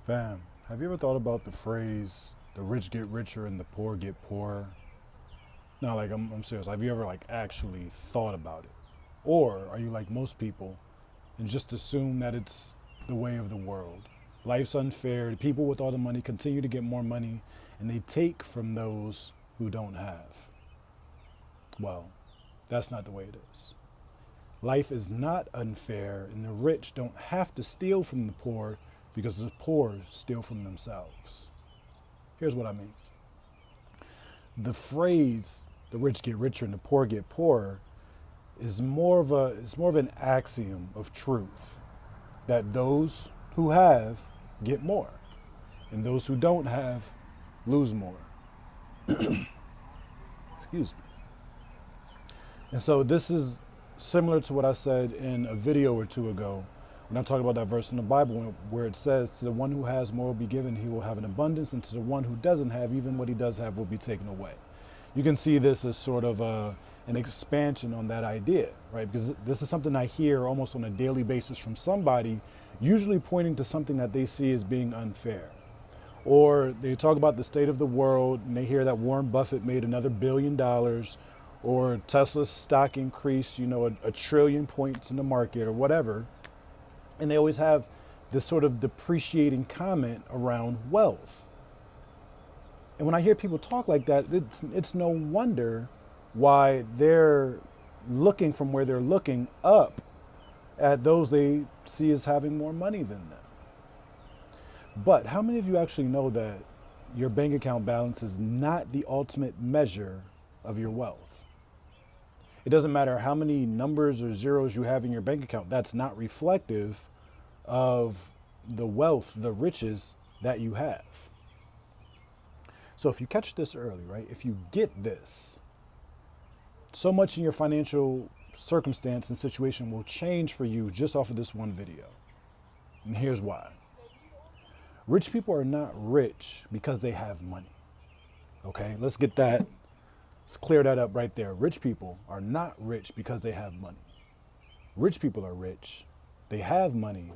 Fam, have you ever thought about the phrase, the rich get richer and the poor get poorer? No, like, I'm serious. Have you ever, like, actually thought about it? Or are you like most people and just assume that it's the way of the world? Life's unfair. The people with all the money continue to get more money and they take from those who don't have. Well, that's not the way it is. Life is not unfair, and the rich don't have to steal from the poor because the poor steal from themselves. Here's what I mean. The phrase "the rich get richer and the poor get poorer" is more of an axiom of truth that those who have get more, and those who don't have lose more. Excuse me. And so this is similar to what I said in a video or two ago when I talk about that verse in the Bible where it says, to the one who has more will be given, he will have an abundance, and to the one who doesn't have, even what he does have will be taken away. You can see this as sort of an expansion on that idea, right? Because this is something I hear almost on a daily basis from somebody, usually pointing to something that they see as being unfair. Or they talk about the state of the world and they hear that Warren Buffett made another $1 billion, or Tesla's stock increased, a trillion points in the market or whatever. And they always have this sort of depreciating comment around wealth. And when I hear people talk like that, it's no wonder why they're looking from where they're looking up at those they see as having more money than them. But how many of you actually know that your bank account balance is not the ultimate measure of your wealth? It doesn't matter how many numbers or zeros you have in your bank account. That's not reflective of the wealth, the riches that you have. So if you catch this early, right? If you get this, so much in your financial circumstance and situation will change for you just off of this one video. And here's why. Rich people are not rich because they have money. Okay, let's clear that up right there. Rich people are not rich because they have money. Rich people are rich. They have money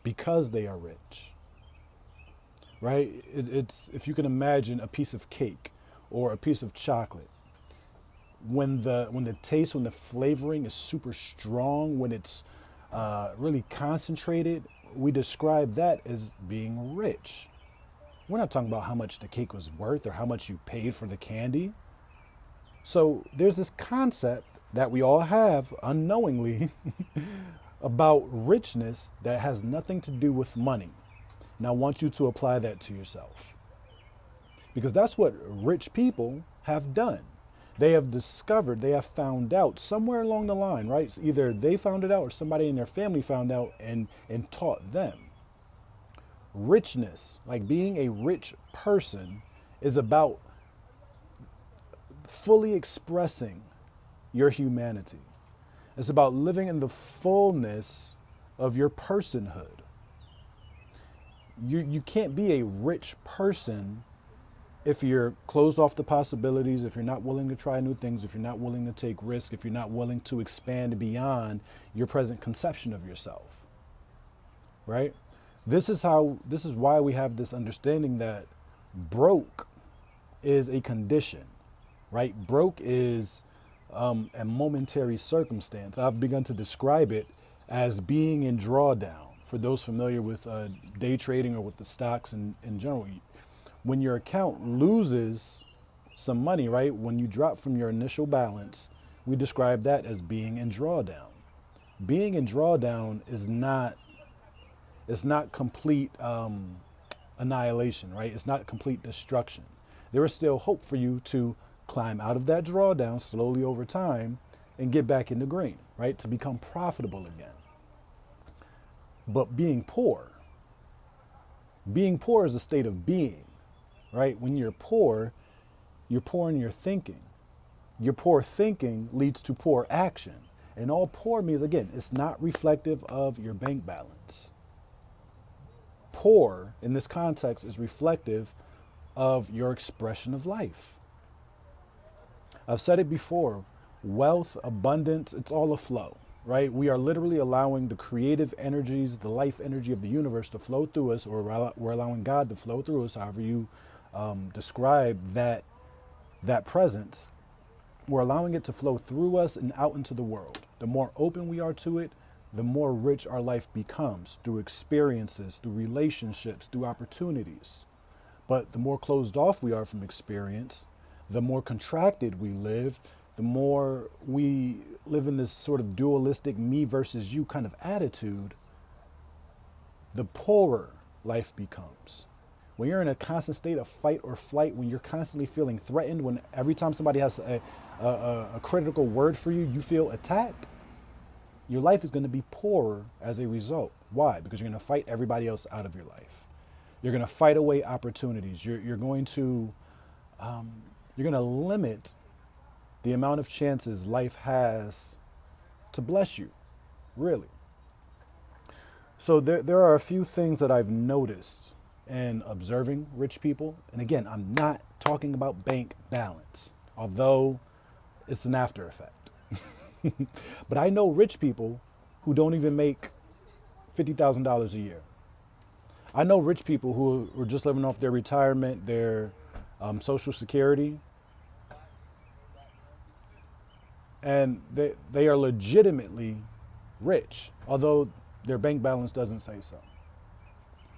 because they are rich. Right? It's if you can imagine a piece of cake or a piece of chocolate. When the taste, when the flavoring is super strong, when it's really concentrated, we describe that as being rich. We're not talking about how much the cake was worth or how much you paid for the candy. So there's this concept that we all have unknowingly about richness that has nothing to do with money. And I want you to apply that to yourself. Because that's what rich people have done. They have discovered, they have found out somewhere along the line, right? So either they found it out or somebody in their family found out and taught them. Richness, like being a rich person, is about fully expressing your humanity. It's about living in the fullness of your personhood. You can't be a rich person if you're closed off to possibilities, if you're not willing to try new things, if you're not willing to take risks, if you're not willing to expand beyond your present conception of yourself. Right? This is why we have this understanding that broke is a condition. Right? Broke is a momentary circumstance. I've begun to describe it as being in drawdown. For those familiar with day trading or with the stocks in general, when your account loses some money, right? When you drop from your initial balance, we describe that as being in drawdown. Being in drawdown is not complete annihilation, right? It's not complete destruction. There is still hope for you to climb out of that drawdown slowly over time and get back in the green, right? To become profitable again. But being poor is a state of being, right? When you're poor in your thinking. Your poor thinking leads to poor action. And all poor means, again, it's not reflective of your bank balance. Poor in this context is reflective of your expression of life. I've said it before, wealth, abundance, it's all a flow. right? We are literally allowing the creative energies, the life energy of the universe to flow through us, or we're allowing God to flow through us, however you describe that presence. We're allowing it to flow through us and out into the world. The more open we are to it, the more rich our life becomes through experiences, through relationships, through opportunities. But the more closed off we are from experience, the more contracted we live, the more we live in this sort of dualistic me versus you kind of attitude, the poorer life becomes. When you're in a constant state of fight or flight, when you're constantly feeling threatened, when every time somebody has a critical word for you, you feel attacked, your life is going to be poorer as a result. Why? Because you're going to fight everybody else out of your life. You're going to fight away opportunities. You're going to limit the amount of chances life has to bless you, really. So there are a few things that I've noticed in observing rich people. And again, I'm not talking about bank balance, although it's an after effect. But I know rich people who don't even make $50,000 a year. I know rich people who are just living off their retirement, their Social Security, and they are legitimately rich, although their bank balance doesn't say so.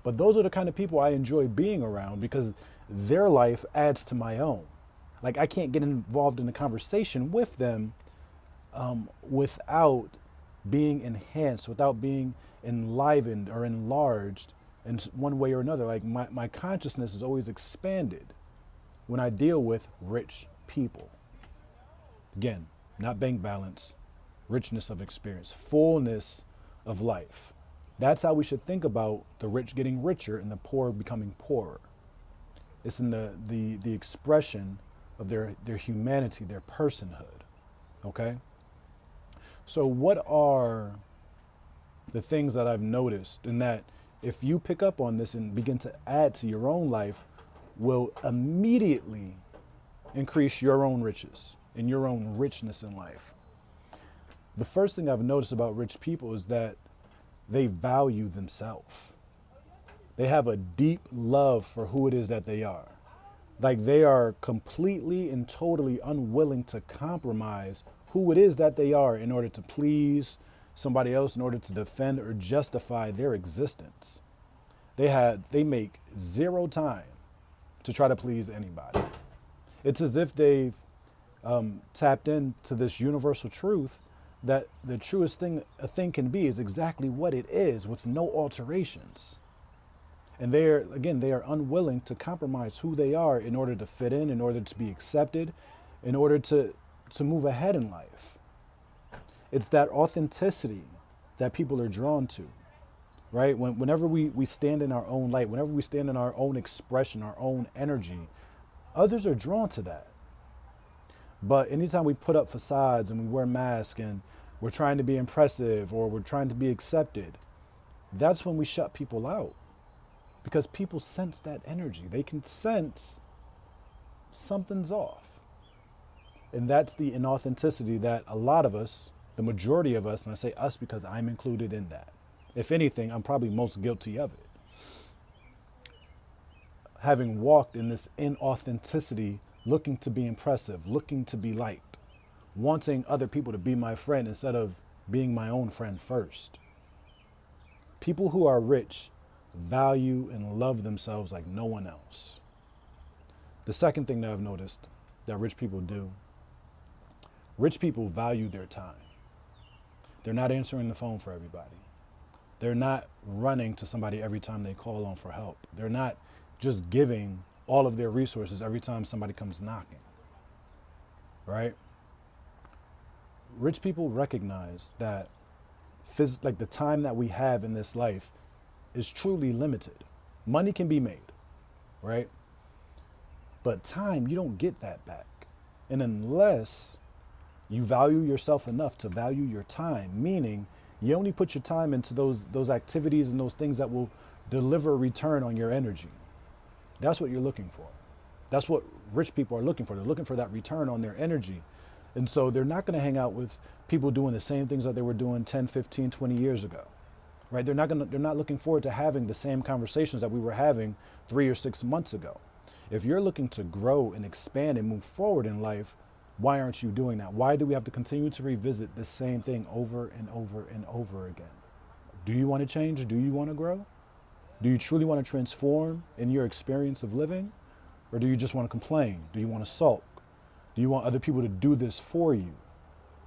But those are the kind of people I enjoy being around because their life adds to my own. Like, I can't get involved in a conversation with them without being enhanced, without being enlivened or enlarged in one way or another. Like, my consciousness is always expanded when I deal with rich people. Again, not bank balance, richness of experience, fullness of life. That's how we should think about the rich getting richer and the poor becoming poorer. It's in the expression of their humanity, their personhood. Okay? So what are the things that I've noticed, and that if you pick up on this and begin to add to your own life, will immediately increase your own riches and your own richness in life? The first thing I've noticed about rich people is that they value themselves. They have a deep love for who it is that they are. Like, they are completely and totally unwilling to compromise who it is that they are in order to please somebody else, in order to defend or justify their existence. They make zero time to try to please anybody. It's as if they've tapped into this universal truth that the truest thing a thing can be is exactly what it is, with no alterations. And they are unwilling to compromise who they are in order to fit in order to be accepted, in order to move ahead in life. It's that authenticity that people are drawn to, right? Whenever we stand in our own light, whenever we stand in our own expression, our own energy, others are drawn to that. But anytime we put up facades and we wear masks and we're trying to be impressive or we're trying to be accepted, that's when we shut people out. Because people sense that energy. They can sense something's off. And that's the inauthenticity that a lot of us, the majority of us, and I say us because I'm included in that. If anything, I'm probably most guilty of it. Having walked in this inauthenticity, looking to be impressive, looking to be liked, wanting other people to be my friend instead of being my own friend first. People who are rich value and love themselves like no one else. The second thing that I've noticed that rich people do, rich people value their time. They're not answering the phone for everybody. They're not running to somebody every time they call on for help. They're not just giving all of their resources every time somebody comes knocking, right? Rich people recognize that like the time that we have in this life is truly limited. Money can be made, right? But time, you don't get that back. And unless you value yourself enough to value your time, meaning you only put your time into those activities and those things that will deliver a return on your energy. That's what you're looking for. That's what rich people are looking for. They're looking for that return on their energy. And so they're not going to hang out with people doing the same things that they were doing 10, 15, 20 years ago. Right? They're not looking forward to having the same conversations that we were having 3 or 6 months ago. If you're looking to grow and expand and move forward in life, why aren't you doing that? Why do we have to continue to revisit the same thing over and over and over again? Do you want to change? Do you want to grow? Do you truly want to transform in your experience of living? Or do you just want to complain? Do you want to sulk? Do you want other people to do this for you?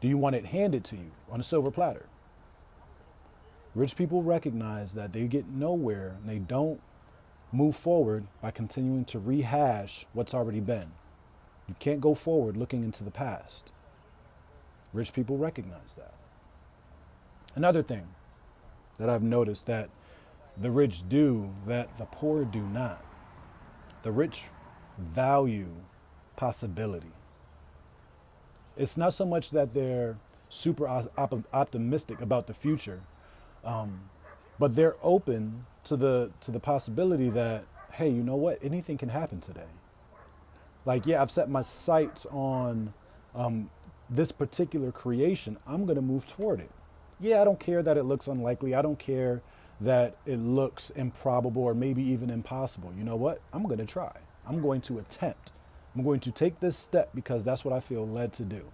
Do you want it handed to you on a silver platter? Rich people recognize that they get nowhere and they don't move forward by continuing to rehash what's already been. You can't go forward looking into the past. Rich people recognize that. Another thing that I've noticed that the rich do that the poor do not. The rich value possibility. It's not so much that they're super optimistic about the future, but they're open to the possibility that, hey, you know what? Anything can happen today. Like, yeah, I've set my sights on this particular creation. I'm going to move toward it. Yeah, I don't care that it looks unlikely. I don't care that it looks improbable or maybe even impossible. You know what? I'm going to try. I'm going to attempt. I'm going to take this step because that's what I feel led to do.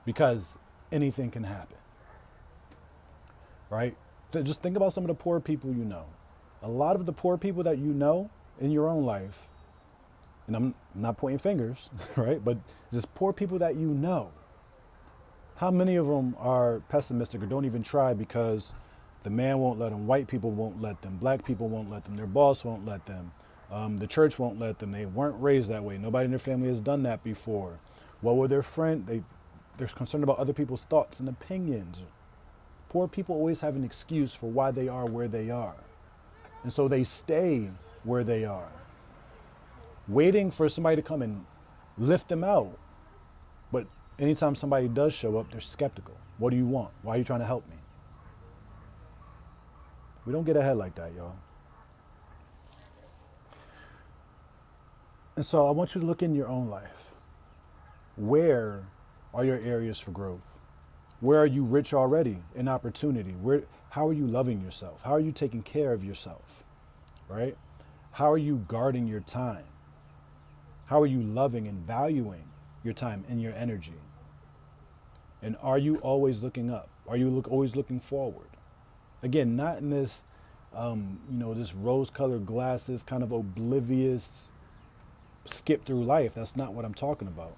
Because anything can happen. Right? Just think about some of the poor people you know. A lot of the poor people that you know in your own life, and I'm not pointing fingers, right? But just poor people that you know. How many of them are pessimistic or don't even try because the man won't let them, white people won't let them, black people won't let them, their boss won't let them, the church won't let them, they weren't raised that way, nobody in their family has done that before. What were their friends? They're concerned about other people's thoughts and opinions. Poor people always have an excuse for why they are where they are. And so they stay where they are, waiting for somebody to come and lift them out. But anytime somebody does show up, they're skeptical. What do you want? Why are you trying to help me? We don't get ahead like that, y'all. And so I want you to look in your own life. Where are your areas for growth? Where are you rich already in opportunity? How are you loving yourself? How are you taking care of yourself? Right? How are you guarding your time? How are you loving and valuing your time and your energy? And are you always looking up? Are you always looking forward? Again, not in this, this rose-colored glasses, kind of oblivious skip through life. That's not what I'm talking about.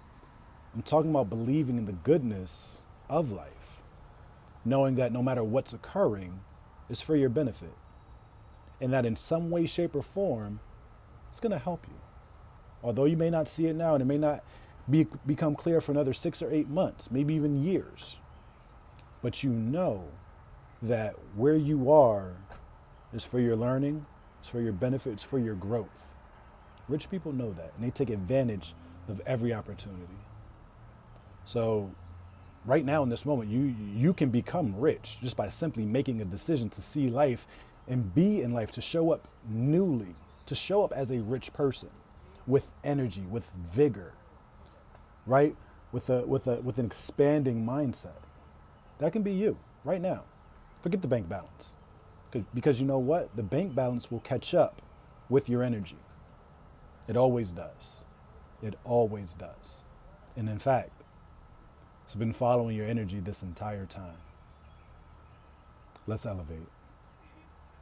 I'm talking about believing in the goodness of life, knowing that no matter what's occurring, it's for your benefit, and that in some way, shape, or form, it's going to help you. Although you may not see it now, and it may not become clear for another 6 or 8 months, maybe even years, but you know that where you are is for your learning, it's for your benefit, it's for your growth. Rich people know that, and they take advantage of every opportunity. So right now in this moment, you can become rich just by simply making a decision to see life and be in life, to show up newly, to show up as a rich person with energy, with vigor, right? With an expanding mindset. That can be you right now. Forget the bank balance. Because you know what? The bank balance will catch up with your energy. It always does. It always does. And in fact, it's been following your energy this entire time. Let's elevate.